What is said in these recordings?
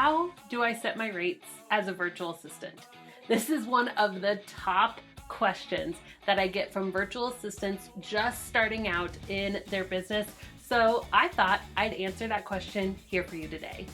How do I set my rates as a virtual assistant? This is one of the top questions that I get from virtual assistants just starting out in their business. So I thought I'd answer that question here for you today.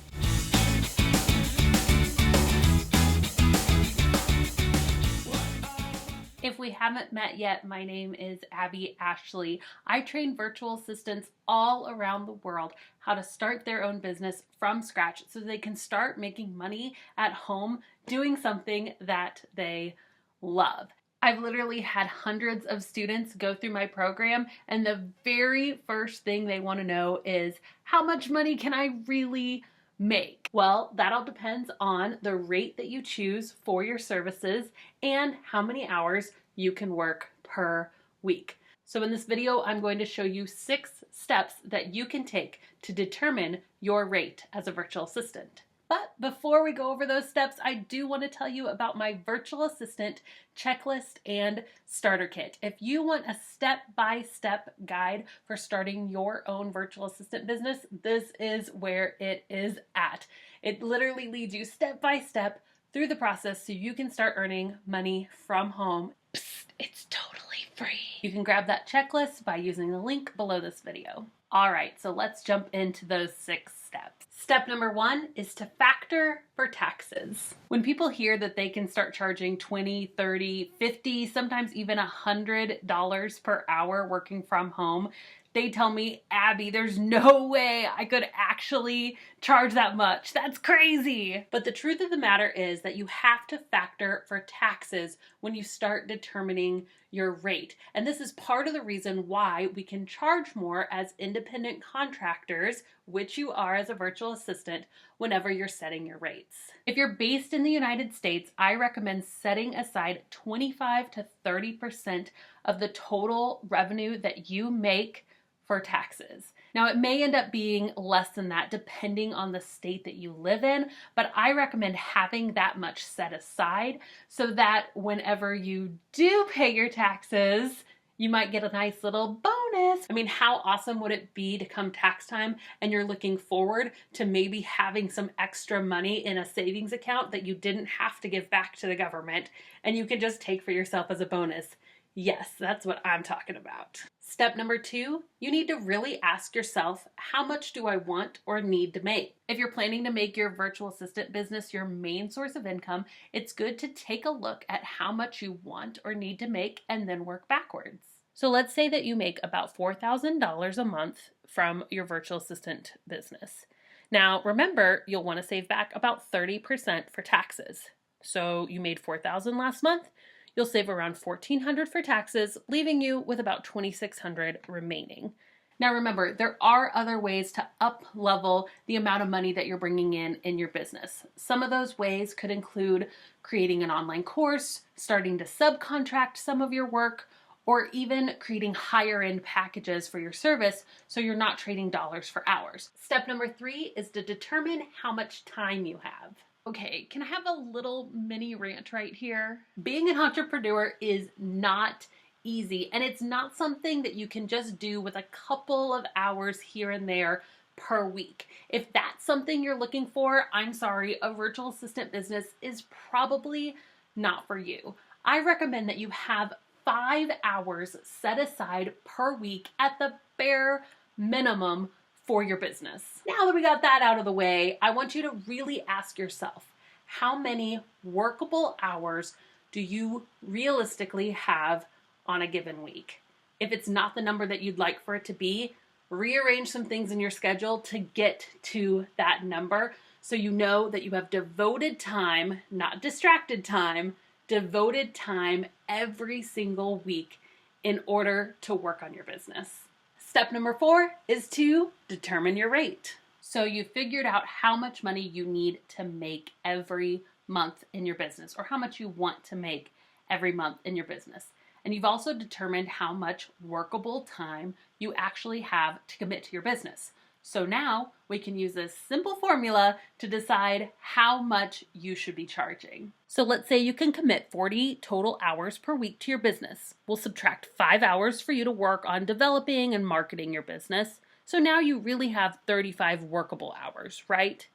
If we haven't met yet, my name is Abby Ashley. I train virtual assistants all around the world how to start their own business from scratch so they can start making money at home doing something that they love. I've literally had hundreds of students go through my program, and the very first thing they want to know is, how much money can I really make? Well, that all depends on the rate that you choose for your services and how many hours you can work per week. So in this video, I'm going to show you 6 steps that you can take to determine your rate as a virtual assistant. But before we go over those steps, I do want to tell you about my virtual assistant checklist and starter kit. If you want a step-by-step guide for starting your own virtual assistant business, this is where it is at. It literally leads you step by step through the process so you can start earning money from home. Psst, it's totally free. You can grab that checklist by using the link below this video. All right, so let's jump into those 6 steps. Step number 1 is to factor for taxes. When people hear that they can start charging $20, $30, $50, sometimes even $100 per hour working from home, they tell me, Abby, there's no way I could actually charge that much. That's crazy. But the truth of the matter is that you have to factor for taxes when you start determining your rate. And this is part of the reason why we can charge more as independent contractors, which you are as a virtual assistant, whenever you're setting your rates. If you're based in the United States, I recommend setting aside 25 to 30% of the total revenue that you make for taxes. Now, it may end up being less than that depending on the state that you live in, but I recommend having that much set aside so that whenever you do pay your taxes, you might get a nice little bonus. I mean, how awesome would it be to come tax time and you're looking forward to maybe having some extra money in a savings account that you didn't have to give back to the government and you can just take for yourself as a bonus? Yes, that's what I'm talking about. Step number 2, you need to really ask yourself, how much do I want or need to make? If you're planning to make your virtual assistant business your main source of income, it's good to take a look at how much you want or need to make and then work backwards. So let's say that you make about $4,000 a month from your virtual assistant business. Now, remember, you'll want to save back about 30% for taxes. So you made $4,000 last month. You'll save around $1,400 for taxes, leaving you with about $2,600 remaining. Now remember, there are other ways to up-level the amount of money that you're bringing in your business. Some of those ways could include creating an online course, starting to subcontract some of your work, or even creating higher-end packages for your service so you're not trading dollars for hours. Step number 3 is to determine how much time you have. Okay, can I have a little mini rant right here? Being an entrepreneur is not easy, and it's not something that you can just do with a couple of hours here and there per week. If that's something you're looking for, I'm sorry, a virtual assistant business is probably not for you. I recommend that you have 5 hours set aside per week at the bare minimum for your business. Now that we got that out of the way, I want you to really ask yourself, how many workable hours do you realistically have on a given week? If it's not the number that you'd like for it to be, rearrange some things in your schedule to get to that number so you know that you have devoted time, not distracted time, devoted time every single week in order to work on your business. Step number 4 is to determine your rate. So you figured out how much money you need to make every month in your business, or how much you want to make every month in your business. And you've also determined how much workable time you actually have to commit to your business. So now we can use this simple formula to decide how much you should be charging. So let's say you can commit 40 total hours per week to your business. We'll subtract 5 hours for you to work on developing and marketing your business. So now you really have 35 workable hours, right?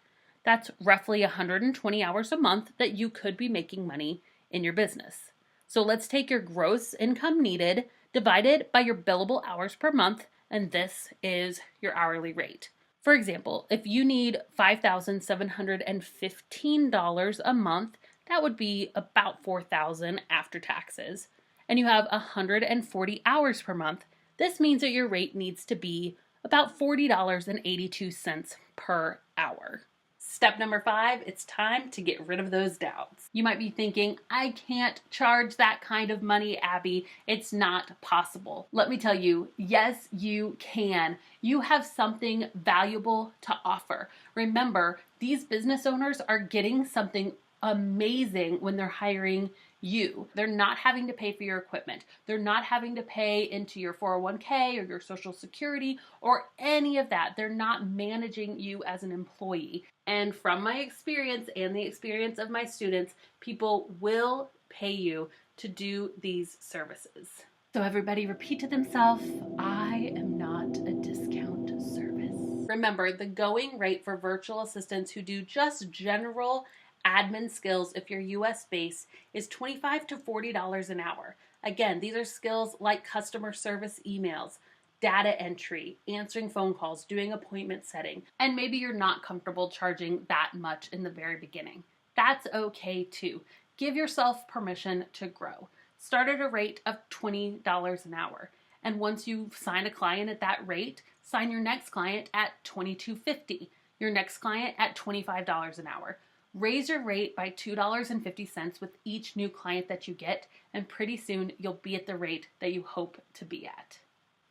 That's roughly 120 hours a month that you could be making money in your business. So let's take your gross income needed divided by your billable hours per month, and this is your hourly rate. For example, if you need $5,715 a month, that would be about $4,000 after taxes, and you have 140 hours per month, this means that your rate needs to be about $40.82 per hour. Step number 5, it's time to get rid of those doubts. You might be thinking, I can't charge that kind of money, Abby. It's not possible. Let me tell you, yes, you can. You have something valuable to offer. Remember, these business owners are getting something amazing when they're hiring you. They're not having to pay for your equipment. They're not having to pay into your 401k or your Social Security or any of that. They're not managing you as an employee. And from my experience and the experience of my students, people will pay you to do these services. So everybody repeat to themselves, I am not a discount service. Remember, the going rate for virtual assistants who do just general admin skills, if you're US based, is $25 to $40 an hour. Again, these are skills like customer service emails, data entry, answering phone calls, doing appointment setting, and maybe you're not comfortable charging that much in the very beginning. That's okay too. Give yourself permission to grow. Start at a rate of $20 an hour. And once you sign a client at that rate, sign your next client at $22.50, your next client at $25 an hour. Raise your rate by $2.50 with each new client that you get, and pretty soon you'll be at the rate that you hope to be at.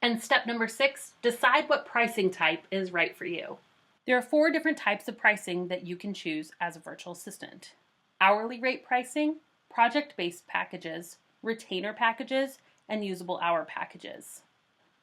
And step number 6, decide what pricing type is right for you. There are 4 different types of pricing that you can choose as a virtual assistant: hourly rate pricing, project-based packages, retainer packages, and usable hour packages.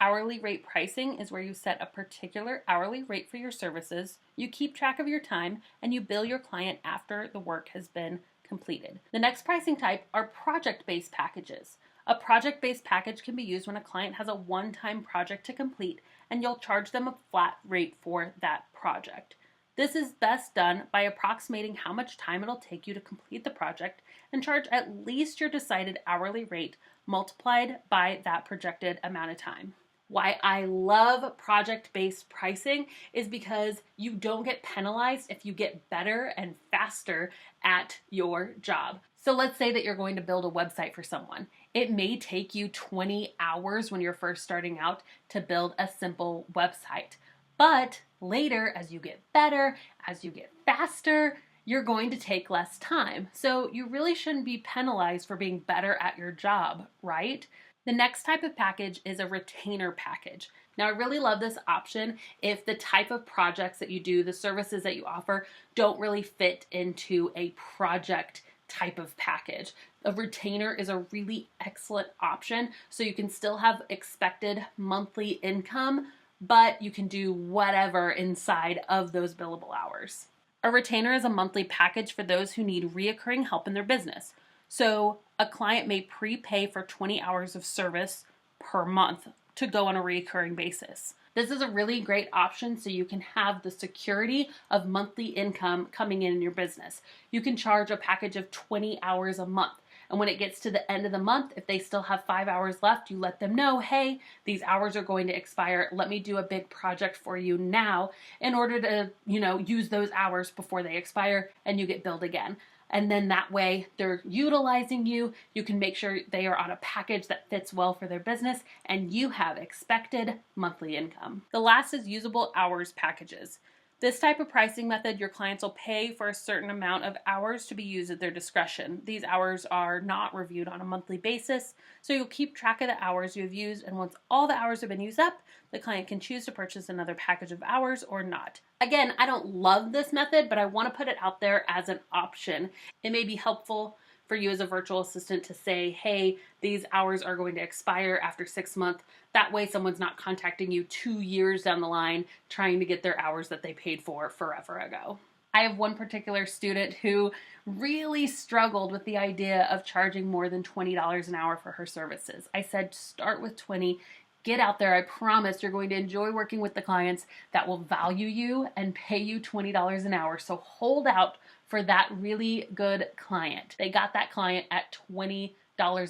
Hourly rate pricing is where you set a particular hourly rate for your services, you keep track of your time, and you bill your client after the work has been completed. The next pricing type are project-based packages. A project-based package can be used when a client has a one-time project to complete, and you'll charge them a flat rate for that project. This is best done by approximating how much time it'll take you to complete the project and charge at least your decided hourly rate multiplied by that projected amount of time. Why I love project-based pricing is because you don't get penalized if you get better and faster at your job. So let's say that you're going to build a website for someone. It may take you 20 hours when you're first starting out to build a simple website. But later, as you get better, as you get faster, you're going to take less time. So you really shouldn't be penalized for being better at your job, right? The next type of package is a retainer package. Now, I really love this option if the type of projects that you do, the services that you offer, don't really fit into a project type of package. A retainer is a really excellent option, so you can still have expected monthly income, but you can do whatever inside of those billable hours. A retainer is a monthly package for those who need reoccurring help in their business. So a client may prepay for 20 hours of service per month to go on a recurring basis. This is a really great option so you can have the security of monthly income coming in your business. You can charge a package of 20 hours a month. And when it gets to the end of the month, if they still have 5 hours left, you let them know, hey, these hours are going to expire. Let me do a big project for you now in order to, use those hours before they expire, and you get billed again. And then that way they're utilizing you. You can make sure they are on a package that fits well for their business, and you have expected monthly income. The last is usable hours packages. This type of pricing method, your clients will pay for a certain amount of hours to be used at their discretion. These hours are not reviewed on a monthly basis, so you'll keep track of the hours you've used, and once all the hours have been used up, the client can choose to purchase another package of hours or not. Again, I don't love this method, but I want to put it out there as an option. It may be helpful for you as a virtual assistant to say, hey, these hours are going to expire after 6 months. That way someone's not contacting you 2 years down the line trying to get their hours that they paid for forever ago. I have one particular student who really struggled with the idea of charging more than $20 an hour for her services. I said, start with 20, Get out there. I promise you're going to enjoy working with the clients that will value you and pay you $20 an hour. So hold out for that really good client. They got that client at $20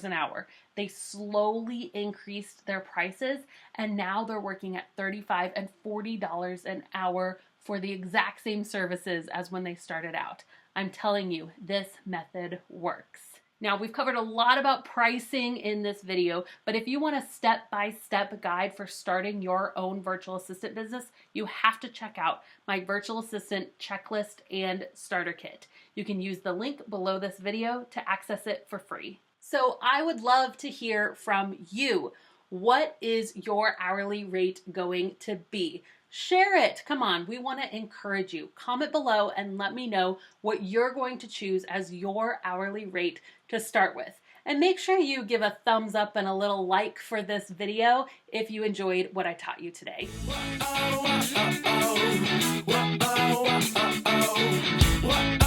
an hour. They slowly increased their prices and now they're working at $35 and $40 an hour for the exact same services as when they started out. I'm telling you, this method works. Now, we've covered a lot about pricing in this video, but if you want a step-by-step guide for starting your own virtual assistant business, you have to check out my virtual assistant checklist and starter kit. You can use the link below this video to access it for free. So I would love to hear from you. What is your hourly rate going to be? Share it. Come on, we want to encourage you. Comment below and let me know what you're going to choose as your hourly rate to start with. And make sure you give a thumbs up and a little like for this video if you enjoyed what I taught you today. Whoa, whoa, whoa, whoa, whoa, whoa, whoa, whoa, whoa.